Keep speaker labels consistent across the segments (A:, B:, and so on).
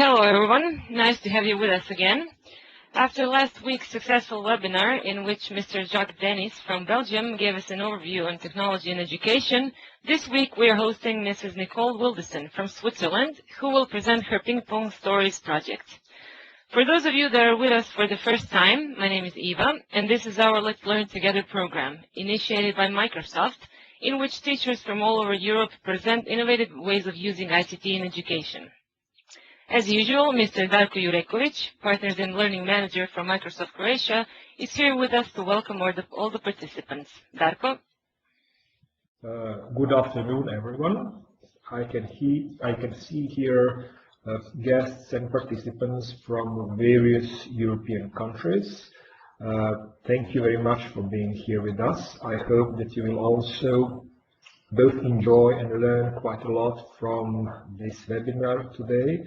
A: Hello everyone, nice to have you with us again. After last week's successful webinar in which Mr. Jacques Denis from Belgium gave us an overview on technology and education, this week we are hosting Mrs. Nicole Wildisen from Switzerland, who will present her Ping Pong Stories project. For those of you that are with us for the first time, my name is Eva, and this is our Let's Learn Together program, initiated by Microsoft, in which teachers from all over Europe present innovative ways of using ICT in education. As usual, Mr. Darko Jurekovic, Partners in Learning Manager from Microsoft Croatia, is here with us to welcome all the participants. Darko?
B: Good afternoon, everyone. I can see here guests and participants from various European countries. Thank you very much for being here with us. I hope that you will also both enjoy and learn quite a lot from this webinar today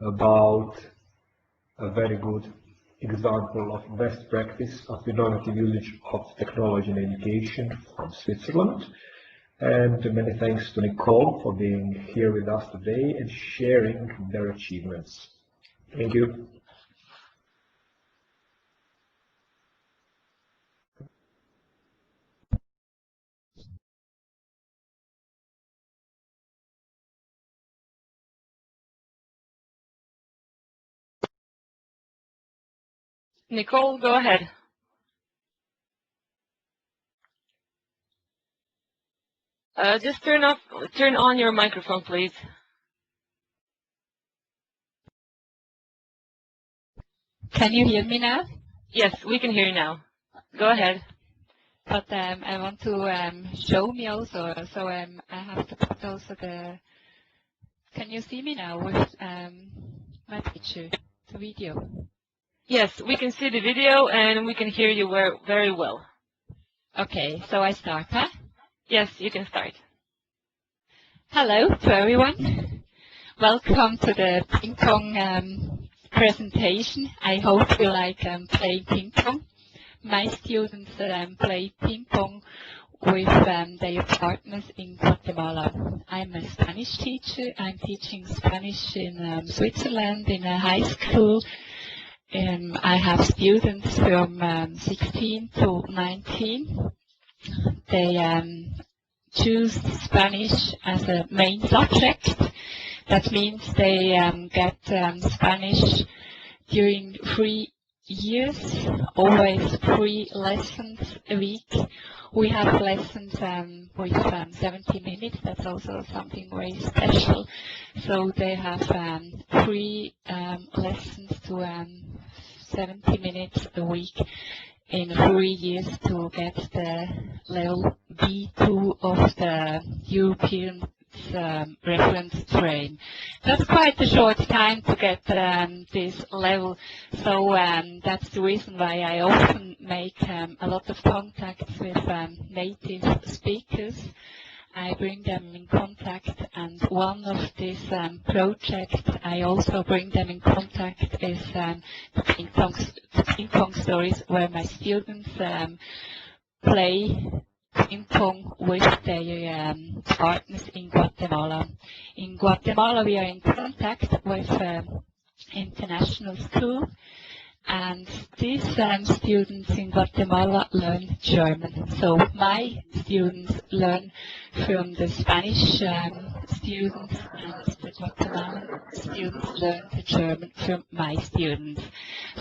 B: about a very good example of best practice of innovative usage of technology in education from Switzerland. And many thanks to Nicole for being here with us today and sharing their achievements. Thank you.
A: Nicole, go ahead. Just turn on your microphone, please.
C: Can you hear me now?
A: Yes, we can hear you now. Go ahead.
C: But I want to show me also, so I have to put also the. Can you see me now with my picture, the video?
A: Yes, we can see the video and we can hear you very well.
C: Okay, so I start, huh?
A: Yes, you can start.
C: Hello to everyone. Welcome to the Ping Pong presentation. I hope you like playing Ping Pong. My students play Ping Pong with their partners in Guatemala. I'm a Spanish teacher. I'm teaching Spanish in Switzerland in a high school. I have students from 16 to 19. They choose Spanish as a main subject. That means they get Spanish during 3 years, always 3 lessons a week. We have lessons with 70 minutes. That's also something very special. So they have 3 lessons to 70 minutes a week in 3 years to get the level B2 of the European reference frame. That's quite a short time to get this level, so that's the reason why I often make a lot of contacts with native speakers. I bring them in contact, and one of these projects I also bring them in contact is the Ping Pong Stories, where my students play Ping Pong with their partners in Guatemala. In Guatemala, we are in contact with international school, and these students in Guatemala learn German. So my students learn from the Spanish students, and the Guatemalan students learn the German from my students.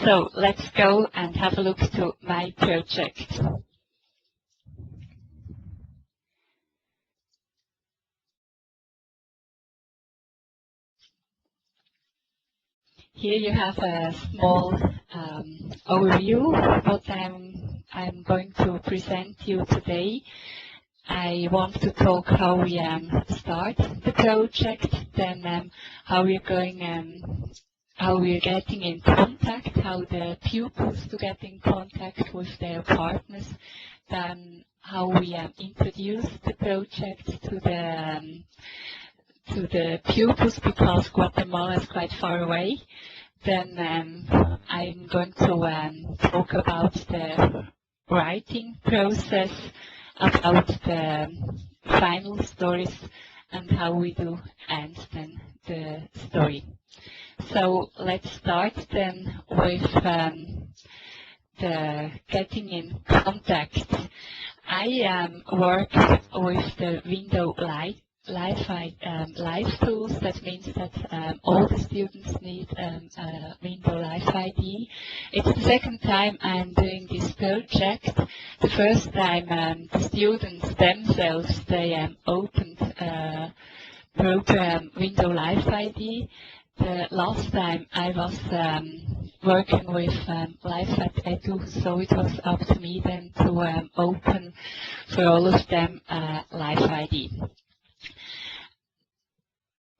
C: So let's go and have a look to my project. Here you have a small overview of what I'm going to present you today. I want to talk how we start the project, then how we're getting in contact, how the pupils to get in contact with their partners, then how we introduce the project to the pupils, because Guatemala is quite far away. Then I'm going to talk about the writing process, about the final stories, and how we do end then the story. So let's start then with the getting in contact. I work with the window live tools. That means that all the students need a window live ID. It's the second time I'm doing this project. The first time the students themselves, they opened a program window live ID. The last time I was working with Live at Edu, so it was up to me then to open for all of them Live ID.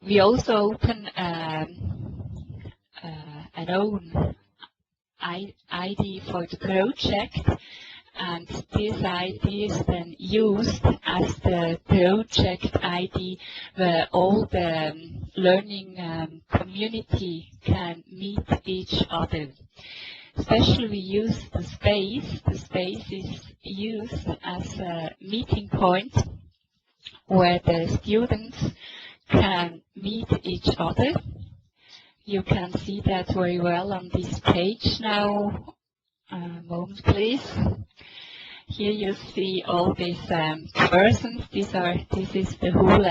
C: We also open an own ID for the project, and this ID is then used as the project ID where all the learning community can meet each other. Especially we use the space. The space is used as a meeting point where the students can meet each other. You can see that very well on this page now. Moment please. Here you see all these persons. This is the whole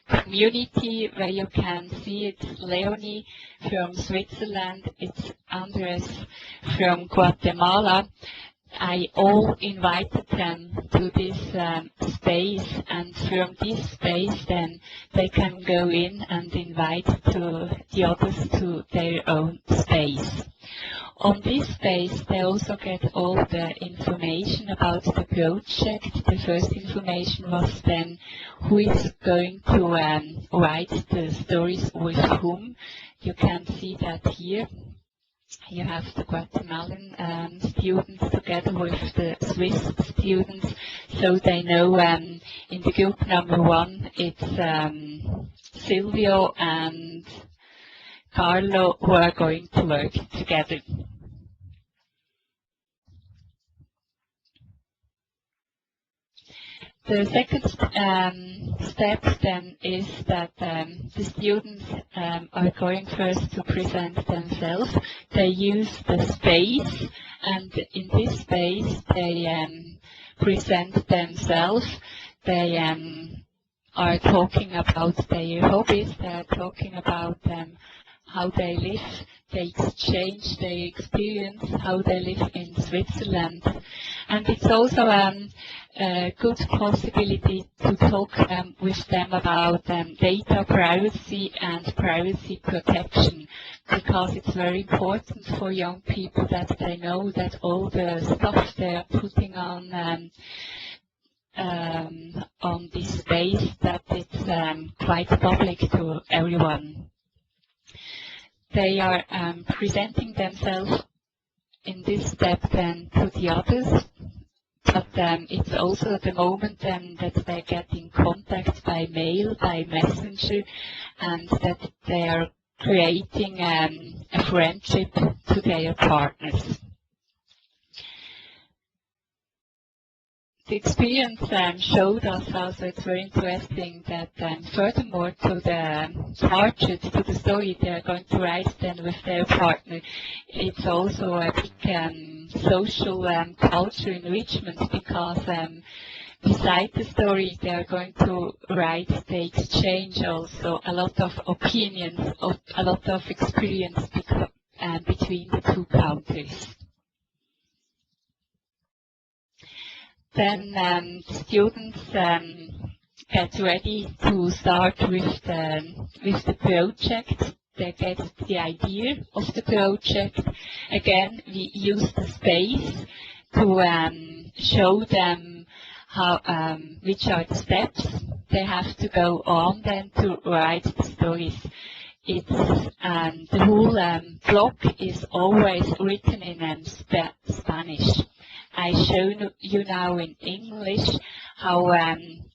C: community where you can see it's Leonie from Switzerland, it's Andres from Guatemala. I all invited them to this space, and from this space then they can go in and invite the others to their own space. On this space they also get all the information about the project. The first information was then who is going to write the stories with whom. You can see that here. You have the Guatemalan students together with the Swiss students, so they know in the group number 1 it's Silvio and Carlo who are going to work together. The second step then is that the students are going first to present themselves. They use the space, and in this space they present themselves. They are talking about their hobbies. They are talking about how they live, they exchange their experience, how they live in Switzerland. And it's also a good possibility to talk with them about data privacy and privacy protection, because it's very important for young people that they know that all the stuff they are putting on this space, that it's quite public to everyone. They are presenting themselves in this step then to the others, but it's also the moment that they get in contact by mail, by messenger, and that they are creating a friendship to their partners. The experience showed us also, it's very interesting that furthermore to the target, to the story they are going to write then with their partner, it's also a big social culture enrichment, because beside the story they are going to write, they exchange also a lot of opinions, a lot of experience between the two countries. Then students get ready to start with the project. They get the idea of the project. Again, we use the space to show them how which are the steps they have to go on then to write the stories. It's the whole blog is always written in Spanish. I show you now in English how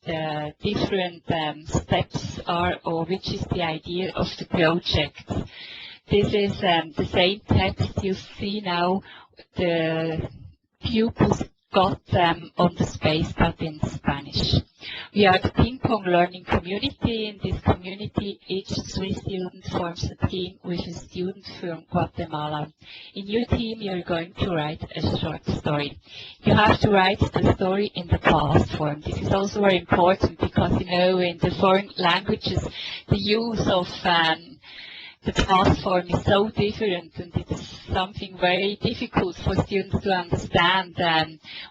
C: the different steps are, or which is the idea of the project. This is the same text you see now. The pupils got on the space but in Spanish. We are the ping pong learning community. In this community, each Swiss student forms a team with a student from Guatemala. In your team, you're going to write a short story. You have to write the story in the past form. This is also very important because, you know, in the foreign languages, the use of the past form is so different, and it's something very difficult for students to understand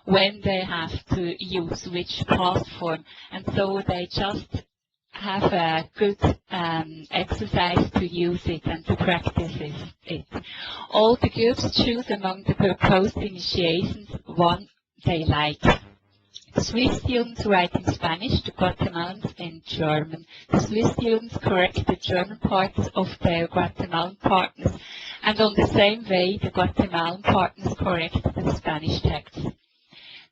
C: when they have to use which past form. And so they just have a good exercise to use it and to practice it. All the groups choose among the proposed initiations one they like. The Swiss students write in Spanish, the Guatemalans in German. The Swiss students correct the German parts of their Guatemalan partners, and on the same way the Guatemalan partners correct the Spanish text.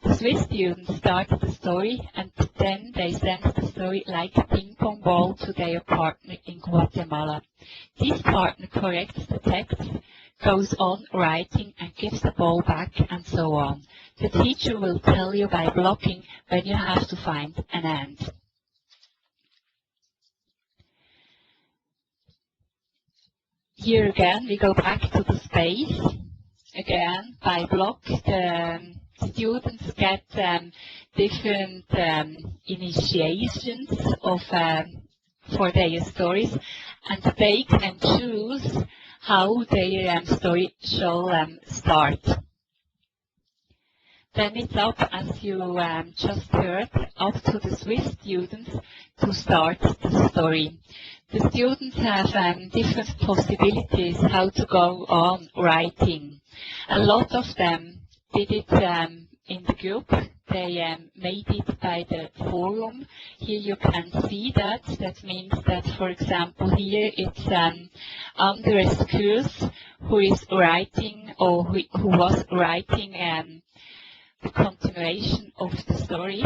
C: The Swiss students start the story, and then they send the story like a ping pong ball to their partner in Guatemala. This partner corrects the text, goes on writing and gives the ball back, and so on. The teacher will tell you by blocking when you have to find an end. Here again, we go back to the space. Again, by block, the students get different initiations for their stories, and they can choose how their story shall start. Then it's up, as you just heard, up to the Swiss students to start the story. The students have different possibilities how to go on writing. A lot of them did it in the group. They made it by the forum. Here you can see that. That means that, for example, here it's Andres Kurs who is writing, or who was writing the continuation of the story.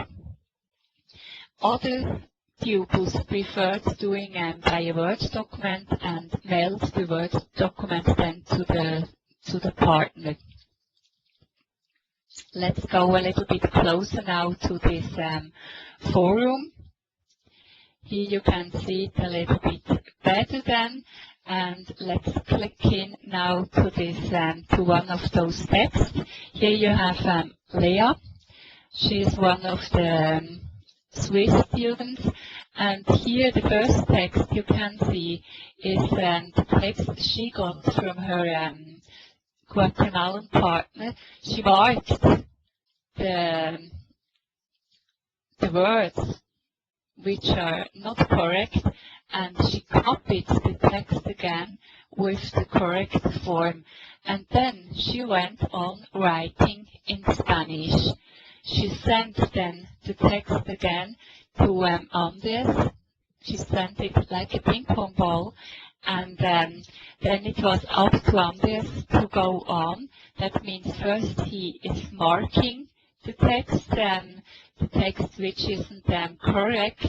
C: Other pupils preferred doing by a Word document and mailed the Word document then to the partner. Let's go a little bit closer now to this forum. Here you can see it a little bit better then, and let's click in now to this to one of those texts. Here you have Leah. She is one of the Swiss students, and here the first text you can see is the text she got from her Guatemalan partner. She marked the words which are not correct, and she copied the text again with the correct form, and then she went on writing in Spanish. She sent then the text again to Andres. She sent it like a ping pong ball, and then it was up to Andres to go on. That means first he is marking the text which isn't correct.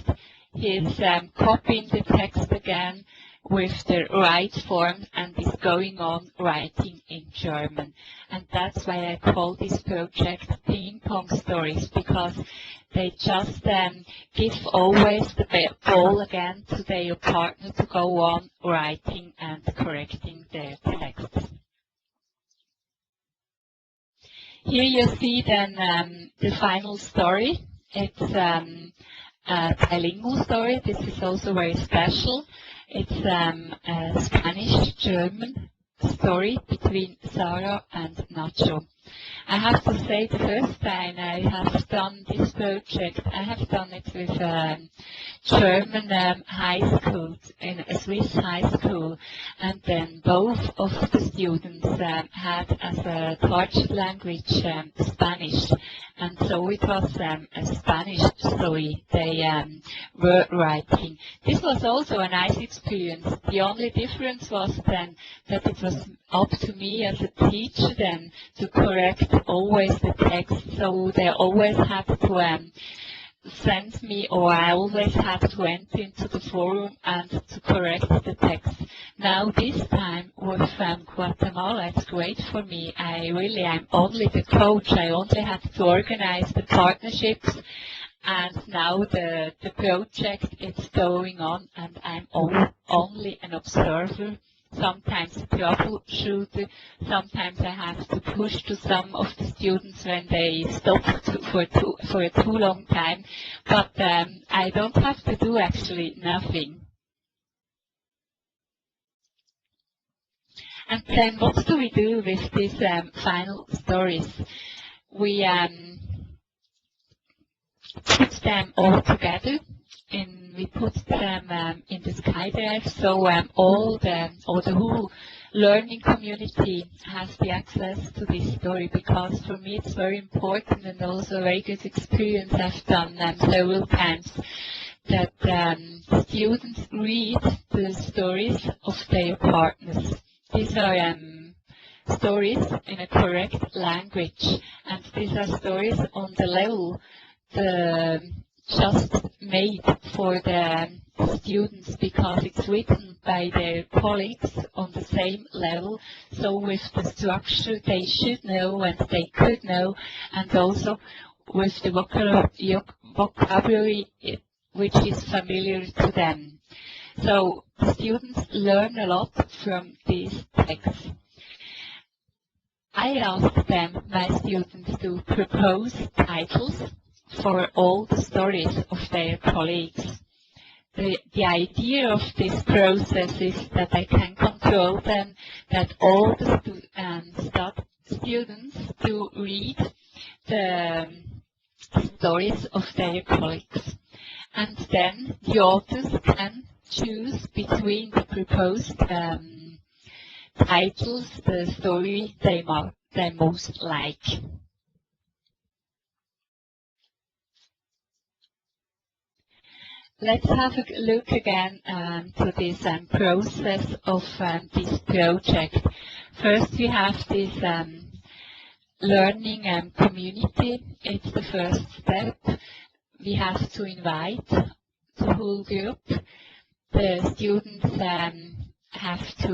C: He is copying the text again with the right form and is going on writing in German. And that's why I call this project Ping Pong Stories, because they just give always the ball again to their partner to go on writing and correcting their text. Here you see then the final story. It's a bilingual story. This is also very special. It's a Spanish-German story between Sarah and Nacho. I have to say, the first time I have done this project, I have done it with a German high school, in a Swiss high school, and then both of the students had as a target language Spanish, and so it was a Spanish story they were writing. This was also a nice experience. The only difference was then that it was up to me as a teacher then to correct always the text, so they always had to send me, or I always had to enter into the forum and to correct the text. Now this time with of Guatemala. It's great for me. I'm only the coach. I only have to organize the partnerships, and now the project is going on, and I'm only an observer. Sometimes a troubleshooter. Sometimes I have to push to some of the students when they stop for a too long time. But I don't have to do actually nothing. And then what do we do with these final stories? We put them all together. We put them in the SkyDrive, so all the whole learning community has the access to this story, because for me it's very important and also a very good experience I've done several times, that students read the stories of their partners. These are stories in a correct language, and these are stories on the level just made for the students, because it's written by their colleagues on the same level, so with the structure they should know and they could know, and also with the vocabulary which is familiar to them. So students learn a lot from these texts. I asked them, my students, to propose titles for all the stories of their colleagues. The idea of this process is that I can control them, that all the students do read the stories of their colleagues. And then the authors can choose between the proposed titles, the story they most like. Let's have a look again to this process of this project. First, we have this learning community. It's the first step. We have to invite the whole group. The students have to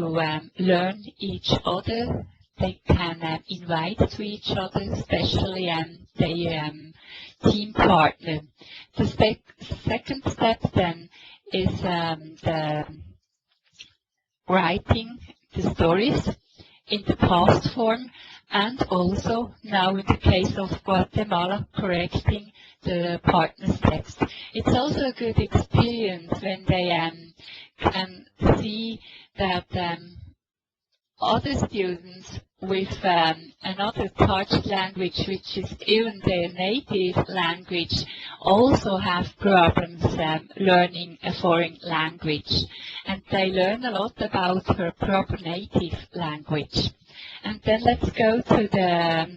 C: learn each other. They can invite to each other, especially their team partner. The second step then is the writing the stories in the past form, and also now in the case of Guatemala, correcting the partner's text. It's also a good experience when they can see that other students with another target language, which is even their native language, also have problems learning a foreign language. And they learn a lot about her proper native language. And then let's go to the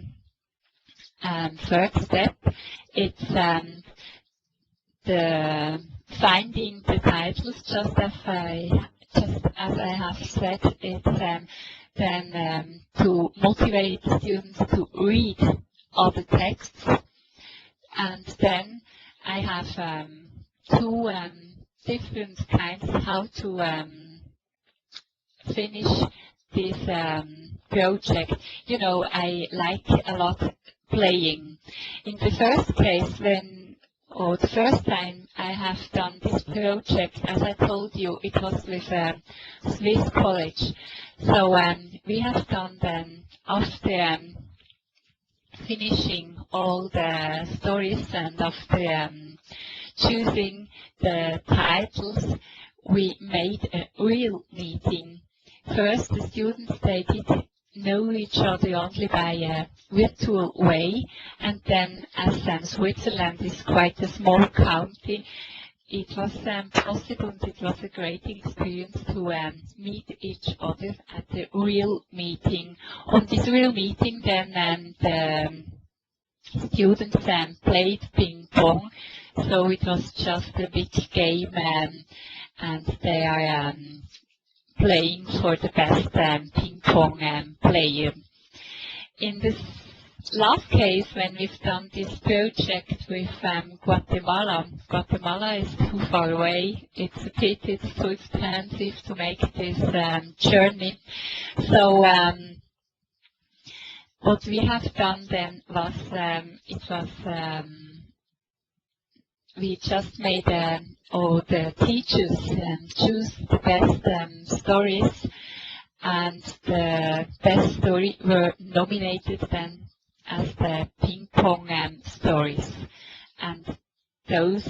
C: third step. It's the finding the titles, just as I have said. It's then to motivate students to read other texts. And then I have two different kinds how to finish this project. You know, I like a lot playing. In the first case, the first time I have done this project, as I told you, it was with a Swiss college. So we have done then, after finishing all the stories and after choosing the titles, we made a real meeting. First, the students, they did know each other only by a virtual way, and then as Switzerland is quite a small county, it was possible, and it was a great experience to meet each other at the real meeting. On this real meeting, then the students played ping pong, so it was just a big game, and they are playing for the best ping pong player. In this last case, when we've done this project with Guatemala is too far away. It's a pity, it's too expensive to make this journey. So what we have done then was, we just made all the teachers choose the best stories, and the best story were nominated then as the ping pong stories. And those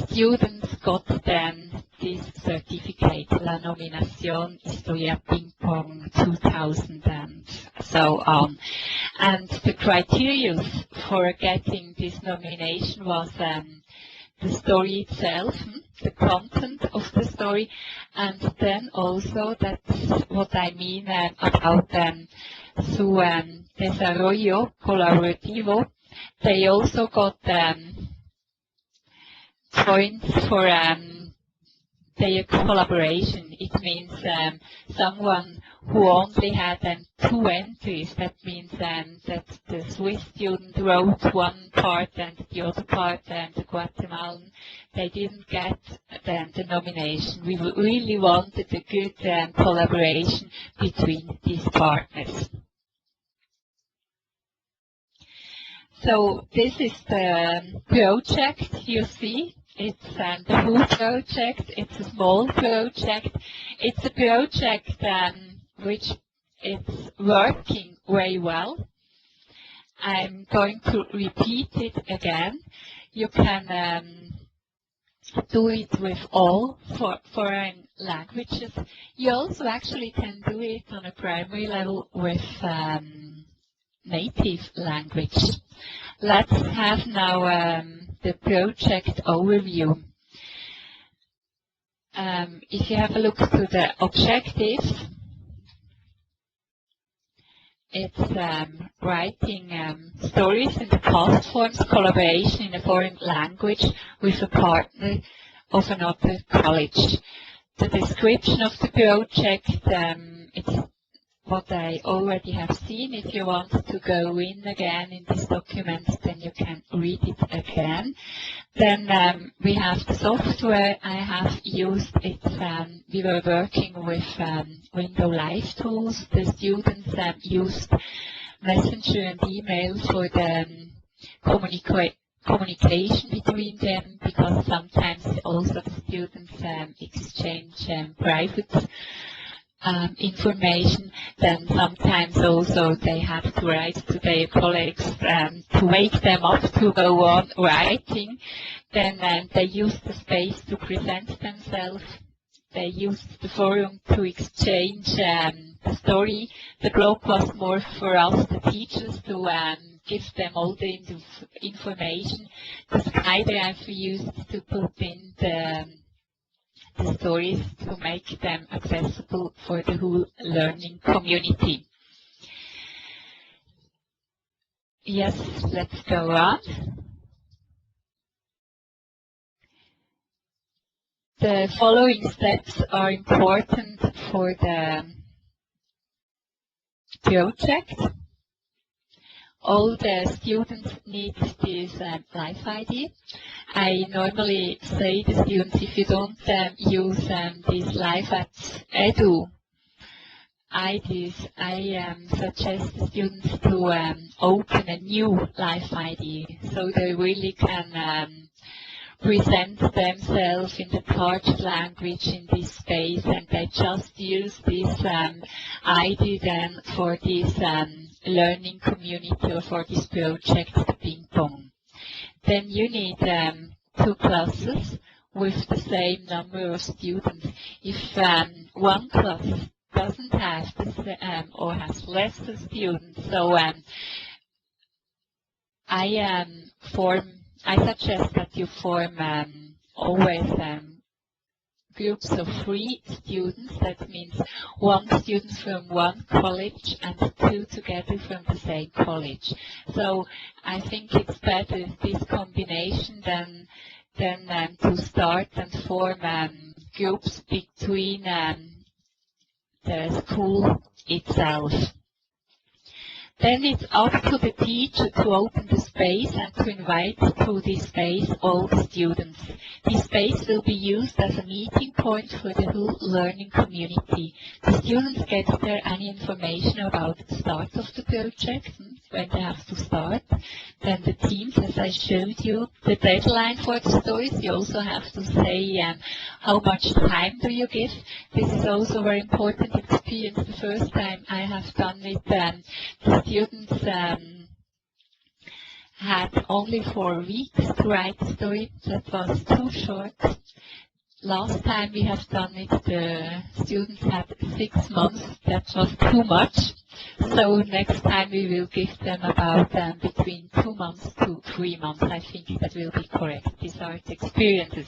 C: students got then this certificate, La Nominación Historia Pingpong 2000 and so on. And the criteria for getting this nomination was the story itself, the content of the story, and then also, that's what I mean about su desarrollo colaborativo. They also got points for their collaboration. It means someone who only had 2 entries. That means that the Swiss student wrote one part and the other part, and the Guatemalan, they didn't get the nomination. We really wanted a good collaboration between these partners. So this is the project you see. It's the WHO project. It's a small project. It's a project which is working very well. I'm going to repeat it again. You can do it with all foreign languages. You also actually can do it on a primary level with native language. Let's have now the project overview. If you have a look to the objectives, it's writing stories in the past forms, collaboration in a foreign language with a partner of another college. The description of the project, it's what I already have seen. If you want to go in again in this document, then you can read it again. Then we have the software I have used. We were working with Window Live Tools. The students used Messenger and email for the communication between them, because sometimes also the students exchange private information. Then sometimes also they have to write to their colleagues to wake them up to go on writing. Then they use the space to present themselves. They use the forum to exchange the story. The blog was more for us, the teachers, to give them all the information. The Skype I've used to put in the stories to make them accessible for the whole learning community. Yes, let's go on. The following steps are important for the project. All the students need this Live ID. I normally say to students, if you don't use these Live at Edu IDs, I suggest the students to open a new Live ID, so they really can present themselves in the target language in this space, and they just use this ID then for this learning community or for this project, the ping pong. Then you need 2 classes with the same number of students. If one class doesn't have this, or has less students, so I suggest that you form always groups of 3 students. That means 1 student from one college and 2 together from the same college. So I think it's better this combination than to start and form groups between the school itself. Then it's up to the teacher to open the space and to invite to this space all the students. This space will be used as a meeting point for the whole learning community. The students get there any information about the start of the project, when they have to start. Then the teams, as I showed you, the deadline for the stories, you also have to say how much time do you give. This is also a very important experience. The first time I have done it, the students had only 4 weeks to write the story. That was too short. Last time we have done it, the students had 6 months. That was too much. So next time we will give them about between 2 months to 3 months. I think that will be correct. These are the experiences.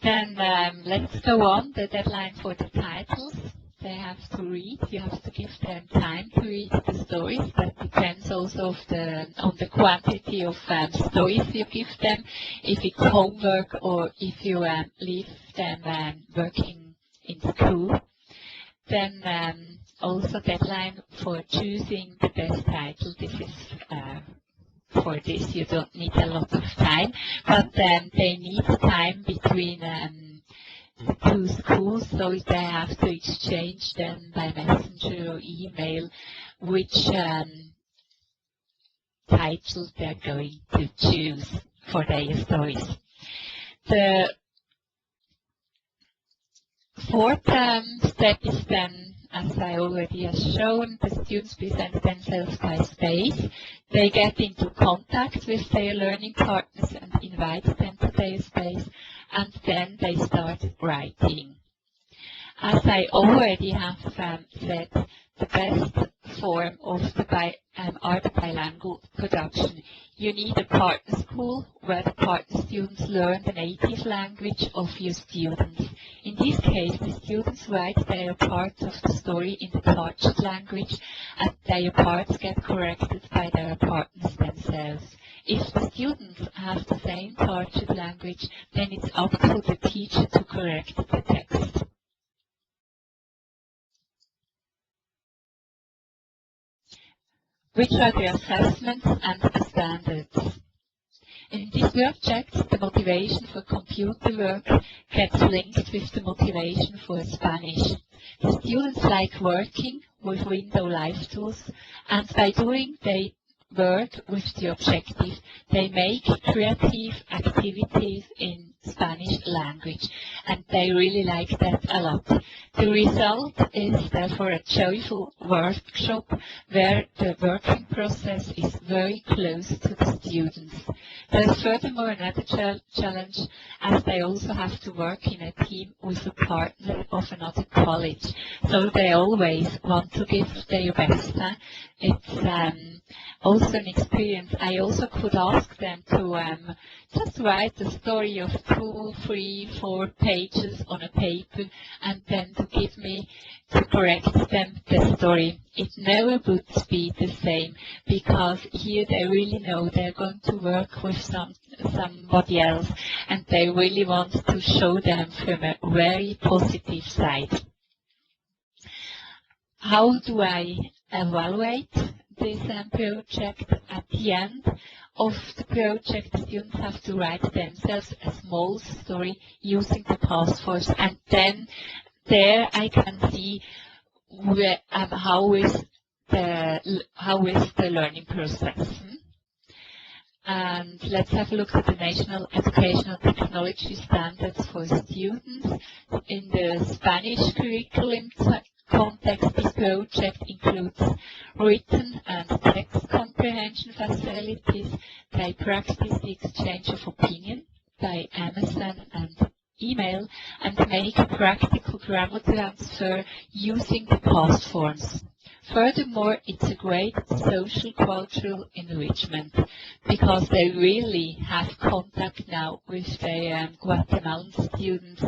C: Then let's go on. The deadline for the titles. They have to read. You have to give them time to read the stories. That depends also on the quantity of stories you give them. If it's homework or if you leave them working in school. Then also deadline for choosing the best title. This is for this you don't need a lot of time, but they need time between the 2 schools, so they have to exchange them by messenger or email which title they're going to choose for their stories. The 4th step is then, as I already have shown, the students present themselves by space. They get into contact with their learning partners and invite them to their space, and then they start writing. As I already have said, the best form of the art bilingual production. You need a partner school where the partner students learn the native language of your students. In this case, the students write their part of the story in the target language, and their parts get corrected by their partners themselves. If the students have the same target language, then it's up to the teacher to correct the text. Which are the assessments and the standards? In this project, the motivation for computer work gets linked with the motivation for Spanish. The students like working with window live tools, and by doing they work with the objective, they make creative activities in Spanish language, and they really like that a lot. The result is therefore a joyful workshop where the working process is very close to the students. There is furthermore another challenge, as they also have to work in a team with a partner of another college. So they always want to give their best. It's also an experience. I also could ask them to just write a story of 2, 3, 4 pages on a paper, and then to give me to correct them the story. It never would be the same, because here they really know they're going to work with somebody else, and they really want to show them from a very positive side. How do I evaluate this project? At the end of the project, the students have to write themselves a small story using the task force, and then there I can see how is the learning process. And let's have a look at the National Educational Technology Standards for students. In the Spanish curriculum context, this project includes written and text comprehension facilities. They practice the exchange of opinion by MSN and email, and make a practical grammar transfer using the past forms. Furthermore, it's a great social cultural enrichment, because they really have contact now with their Guatemalan students,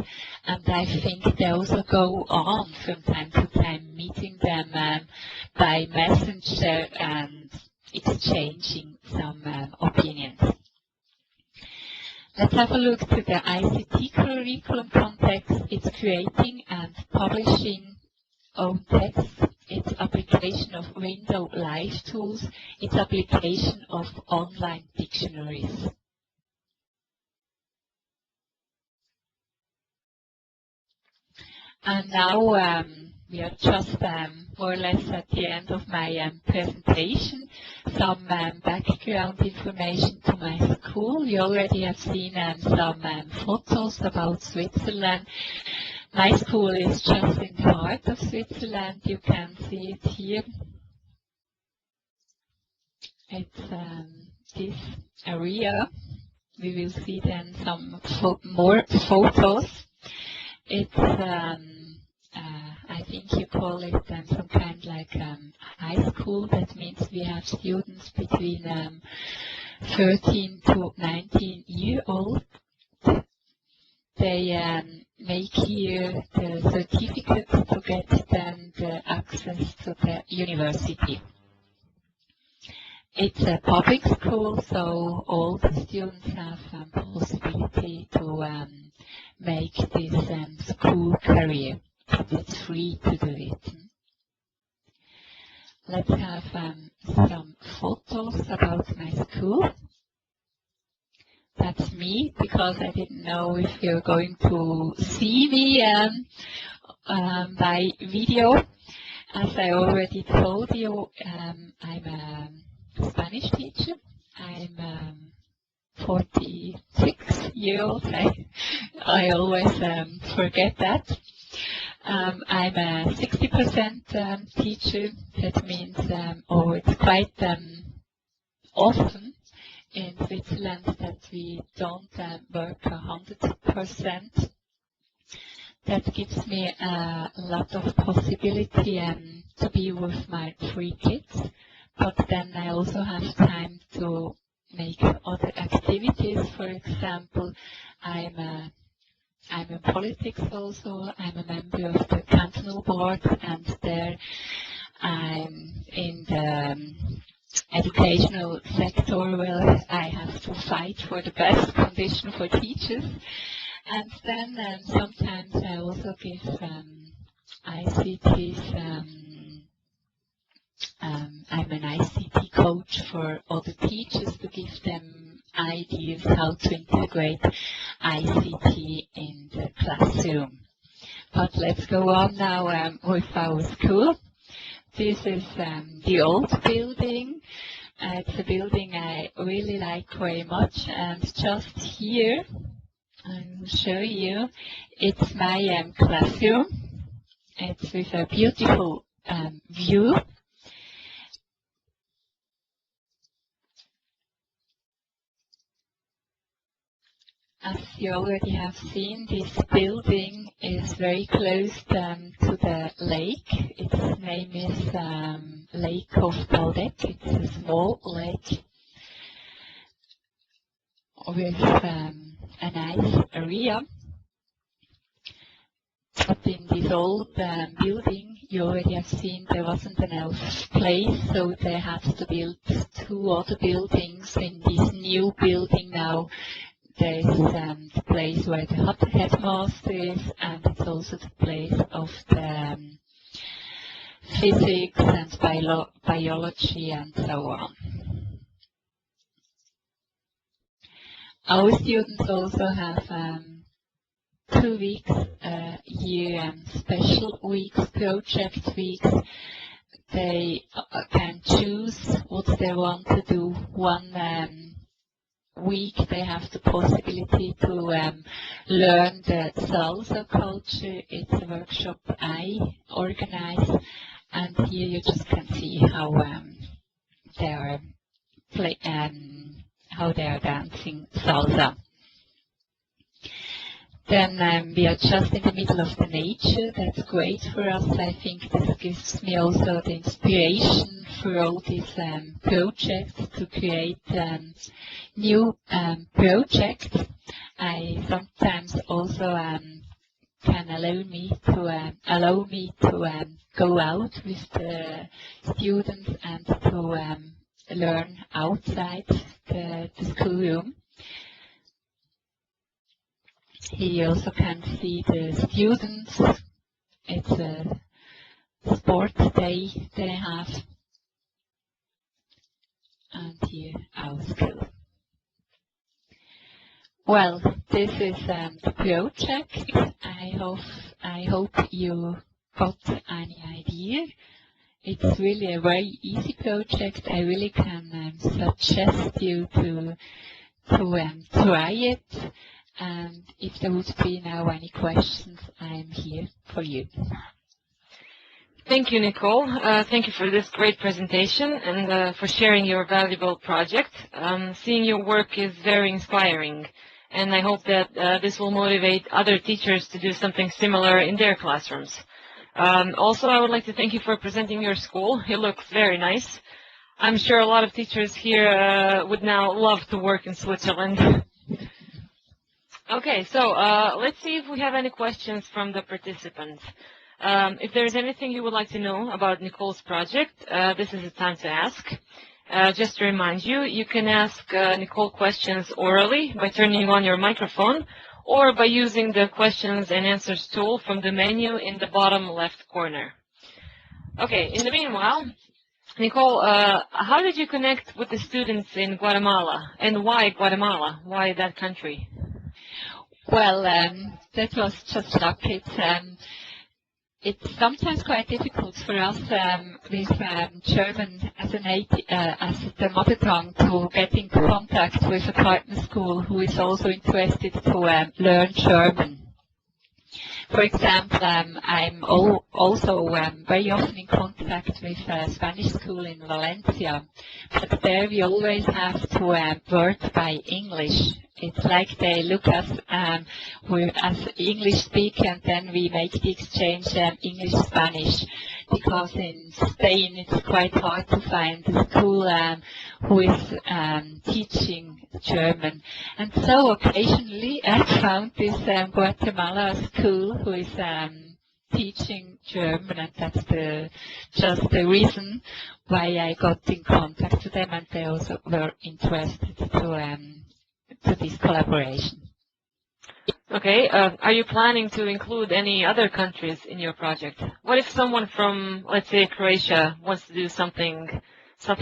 C: and I think they also go on from time to time meeting them by messenger and exchanging some opinions. Let's have a look to the ICT curriculum context. It's creating and publishing own texts. It It's application of window live tools. It's application of online dictionaries. And now we are just more or less at the end of my presentation. Some background information to my school. You already have seen some photos about Switzerland. My school is just in the heart of Switzerland. You can see it here. It's this area. We will see then some more photos. It's, I think you call it some kind like high school. That means we have students between 13 to 19 years old. They make here the certificate to get then the access to the university. It's a public school, so all the students have possibility to make this school career. It's free to do it. Let's have some photos about my school. That's me, because I didn't know if you're going to see me by video. As I already told you, I'm a Spanish teacher. I'm 46-year-old. I always forget that. I'm a 60% teacher. That means, or it's quite often in Switzerland that we don't work 100%. That gives me a lot of possibility to be with my 3 kids, but then I also have time to make other activities. For example, I'm in politics also. I'm a member of the Cantonal Board, and there I'm in the educational sector where I have to fight for the best condition for teachers. And then sometimes I also give ICTs. I'm an ICT coach for other teachers to give them ideas how to integrate ICT in the classroom. But let's go on now with our school. This is the old building. It's a building I really like very much, and just here I will show you. It's my classroom. It's with a beautiful view. As you already have seen, this building is very close to the lake. Its name is Lake of Baldegg. It's a small lake with a nice area. But in this old building, you already have seen there wasn't enough place, so they had to build 2 other buildings. In this new building now, there is the place where the headmaster is, and it's also the place of the physics and biology and so on. Our students also have 2 weeks a year, special weeks, project weeks. They can choose what they want to do. One week they have the possibility to learn the salsa culture. It's a workshop I organize, and here you just can see how they are dancing salsa. Then we are just in the middle of the nature. That's great for us. I think this gives me also the inspiration for all these projects to create new projects. I sometimes also can allow me to go out with the students and to learn outside the schoolroom. Here you also can see the students. It's a sports day that I have. And here our school. Well, this is the project. I hope you got any idea. It's really a very easy project. I really can suggest you to try it. And if there would be now any questions, I'm here for you.
A: Thank you, Nicole. Thank you for this great presentation and for sharing your valuable project. Seeing your work is very inspiring, and I hope that this will motivate other teachers to do something similar in their classrooms. Also, I would like to thank you for presenting your school. It looks very nice. I'm sure a lot of teachers here would now love to work in Switzerland. Okay, so let's see if we have any questions from the participants. If there's anything you would like to know about Nicole's project, this is the time to ask. Just to remind you, you can ask Nicole questions orally by turning on your microphone or by using the questions and answers tool from the menu in the bottom left corner. Okay, in the meanwhile, Nicole, how did you connect with the students in Guatemala, and why Guatemala? Why that country?
C: Well, that was just luck. It's sometimes quite difficult for us with German as as the mother tongue to get in contact with a partner school who is also interested to learn German. For example, I'm also very often in contact with a Spanish school in Valencia, but there we always have to work by English. It's like they look us we're as English speaker, and then we make the exchange English-Spanish, because in Spain it's quite hard to find a school who is teaching German. And so occasionally I found this Guatemala school who is teaching German, and that's just the reason why I got in contact with them, and they also were interested to this collaboration.
A: Okay, are you planning to include any other countries in your project? What if someone from, let's say, Croatia wants to do something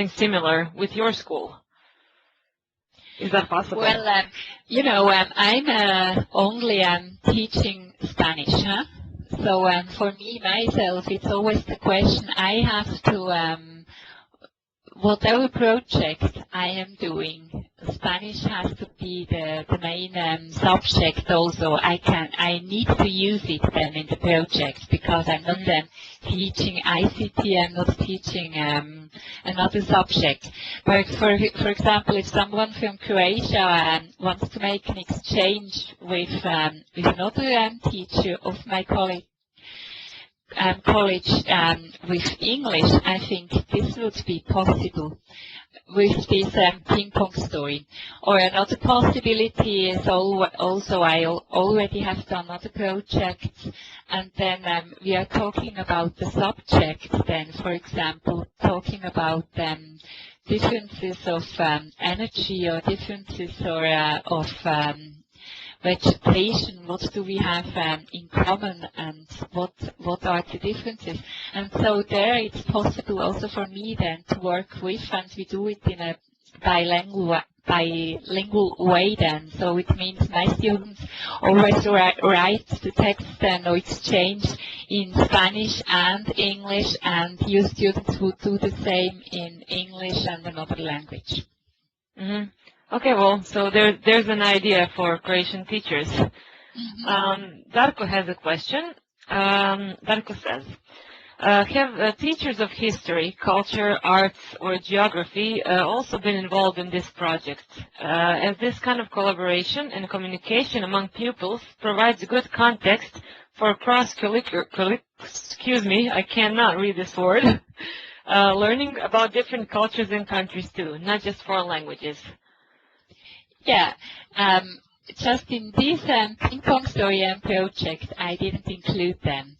A: similar with your school? Is that possible?
C: Well, I'm only teaching Spanish, huh? So for me, myself, it's always the question I have to, whatever project I am doing, Spanish has to be the main subject also. I need to use it then in the project, because I'm not teaching ICT, I'm not teaching another subject. But for example, if someone from Croatia wants to make an exchange with another teacher of my college with English, I think this would be possible with this ping pong story. Or another possibility is also I already have done other projects, and then we are talking about the subject then, for example, talking about differences of energy, or differences of vegetation, what do we have in common, and what are the differences. And so there it's possible also for me then to work with, and we do it in a bilingual way then. So it means my students always write the text then, or exchange in Spanish and English, and you students would do the same in English and another language.
A: Mm-hmm. Okay, well, so there's an idea for Croatian teachers. Darko has a question. Darko says, have teachers of history, culture, arts, or geography also been involved in this project? As this kind of collaboration and communication among pupils provides good context for cross-curricular, excuse me, I cannot read this word, learning about different cultures and countries too, not just foreign languages.
C: Yeah, just in this ping pong story project, I didn't include them.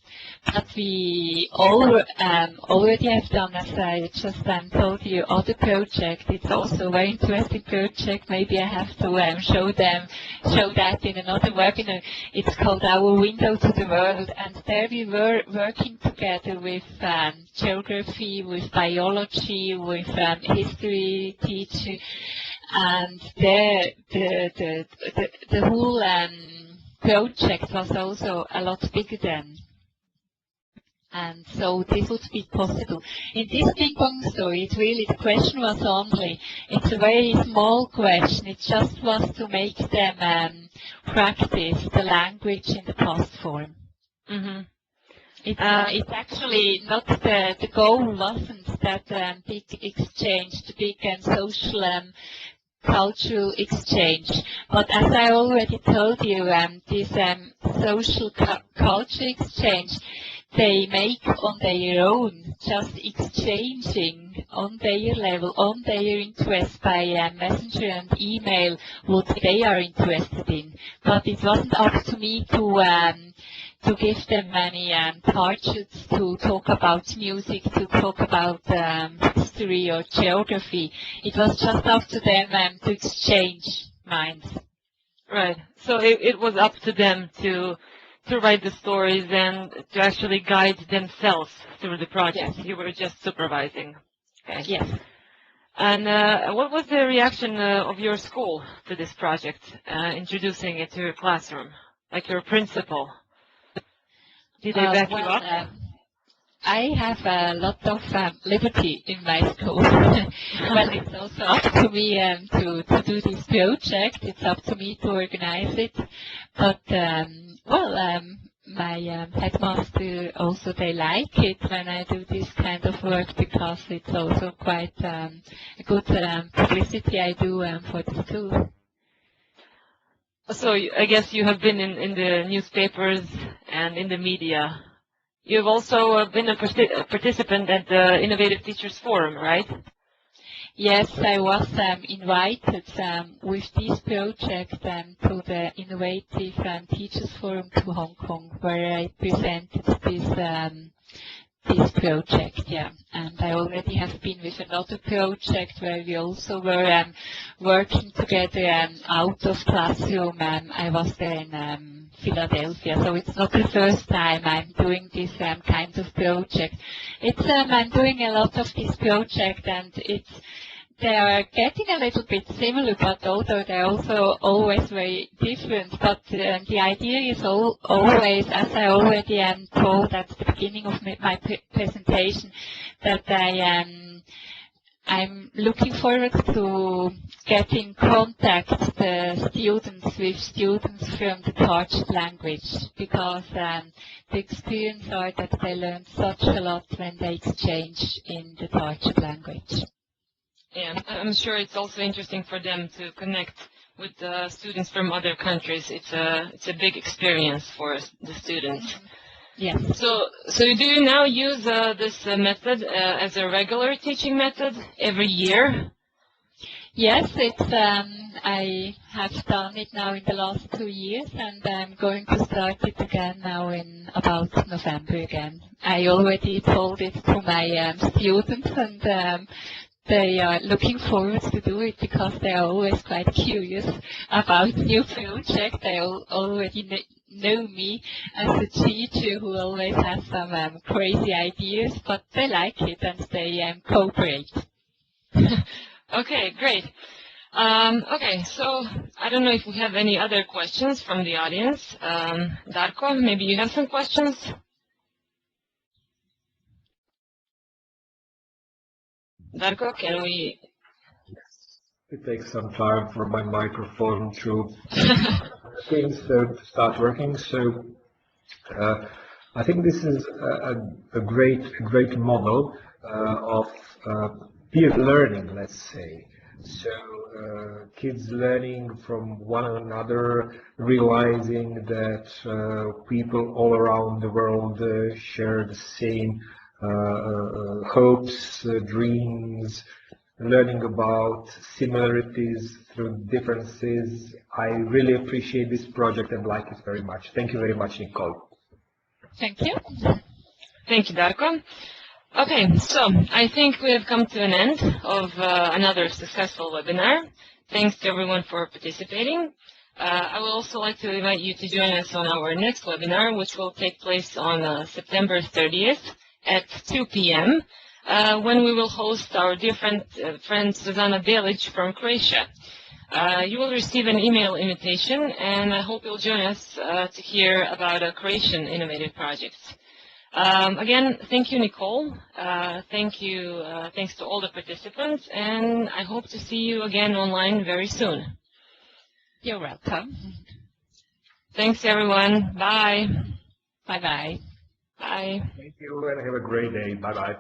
C: But we already have done, as I just told you, other projects. It's also a very interesting project. Maybe I have to show that in another webinar. It's called Our Window to the World, and there we were working together with geography, with biology, with history teacher, and the whole project was also a lot bigger then. And so this would be possible. In this ping pong story, the question was only, it's a very small question, it just was to make them practice the language in the past form.
A: Mm-hmm.
C: It's actually not the goal wasn't that big exchange, the big social cultural exchange. But as I already told you, this social culture exchange, they make on their own, just exchanging on their level, on their interest by messenger and email what they are interested in. But it wasn't up to me to give them many targets to talk about music, to talk about history or geography. It was just up to them to exchange minds.
A: Right. So it was up to them to write the stories and to actually guide themselves through the project.
C: Yes.
A: You were just supervising. Okay.
C: Yes.
A: And what was the reaction of your school to this project, introducing it to your classroom, like your principal? Did they back you up?
C: I have a lot of liberty in my school. Well, it's also up to me to do this project. It's up to me to organize it. But, my headmaster also, they like it when I do this kind of work because it's also quite a good publicity I do for the school.
A: So I guess you have been in the newspapers and in the media. You've also been a participant at the Innovative Teachers Forum, right?
C: Yes, I was invited with this project to the Innovative Teachers Forum to Hong Kong, where I presented this project, yeah. And I already have been with another project where we also were working together out of classroom. I was there in Philadelphia, so it's not the first time I'm doing this kind of project. It's I'm doing a lot of this project, and they are getting a little bit similar, but although they're also always very different. But the idea is always, as I already told at the beginning of my presentation, that I'm looking forward to get in contact the students with students from the target language, because the experience are that they learn such a lot when they exchange in the target language.
A: Yeah, I'm sure it's also interesting for them to connect with students from other countries. It's a big experience for the students.
C: Yes.
A: So do you now use this method as a regular teaching method every year?
C: Yes, it's I have done it now in the last 2 years, and I'm going to start it again now in about November again. I already told it to my students, and they are looking forward to do it because they are always quite curious about new projects. They already know me as a teacher who always has some crazy ideas, but they like it and they cooperate.
A: Okay, great. Okay, so I don't know if we have any other questions from the audience. Darko, maybe you have some questions? Darko, can we?
B: It takes some time for my microphone to start working. So I think this is a great model of peer learning, let's say. So kids learning from one another, realizing that people all around the world share the same hopes, dreams, learning about similarities through differences. I really appreciate this project and like it very much. Thank you very much, Nicole.
C: Thank you.
A: Thank you, Darko. Okay, so I think we have come to an end of another successful webinar. Thanks to everyone for participating. I would also like to invite you to join us on our next webinar, which will take place on September 30th at 2 p.m., when we will host our dear friend Susanna Delic from Croatia. You will receive an email invitation, and I hope you'll join us to hear about Croatian innovative projects. Again, thank you, Nicole. Thanks to all the participants, and I hope to see you again online very soon.
C: You're welcome.
A: Thanks, everyone. Bye.
C: Bye-bye.
A: Bye.
B: Thank you, and have a great day. Bye-bye.